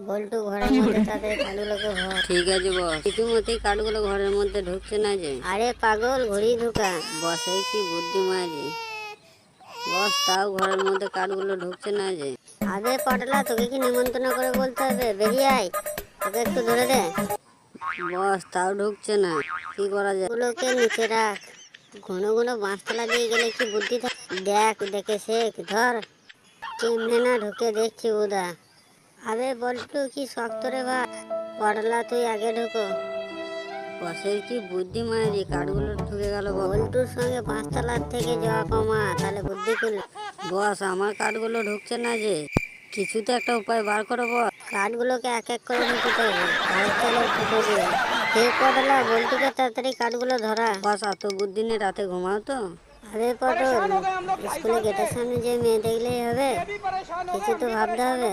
বল্টু ঘরের মধ্যে তাদের কাঠগুলোকে ভর। ঠিক আছে বস, ইতিমধ্যেই কাঠগুলো ঘরের মধ্যে ঢুকছে না যে। আরে পাগল, ঘড়ি ঢুকা। বসের কি বুদ্ধি মারি বস, তাও ঘরের মধ্যে কাঠগুলো ঢুকছে না যে। আবে পটলা, তোকে কি নিমন্ত্রণ করে বলতে হবে? বেরিয়ে আয়, তোকে একটু ধরে দে। বস তাও ঢুকছে না, কি করা যায়? গুলোকে নিচে রাখ। ঘন ঘন বাঁশতলা দিয়ে গেলে কি বুদ্ধি থাকে? দেখ, দেখে শেখ, ধর। কেমনে না ঢুকে দেখছি উদা। আবে বল্টু, কি শক্ত রে ভাই। পটলা, তুই আগে ঢুকো। বসের কি বুদ্ধি মারি, কাঠগুলো ঢুকে গেল। বল্টুর সঙ্গে পাঁচতলার থেকে যাওয়া কমা, তাহলে বুদ্ধি করলো। বস আমার কাঠগুলো ঢুকছে না যে, কিছু তো একটা উপায় বার করো বস। কাঠগুলোকে এক এক করে ঢুকতে হবে, ঘরের চালে ঢুকে দিয়ে। হে পটলা, বল্টুকে তাড়াতাড়ি কাঠগুলো ধরা। বস এত বুদ্ধি নিয়ে রাতে ঘুমাও তো? আরে পটল, স্কুলে গেটের সামনে যে মেয়ে দেখলেই হবে? কিছু তো ভাবতে হবে।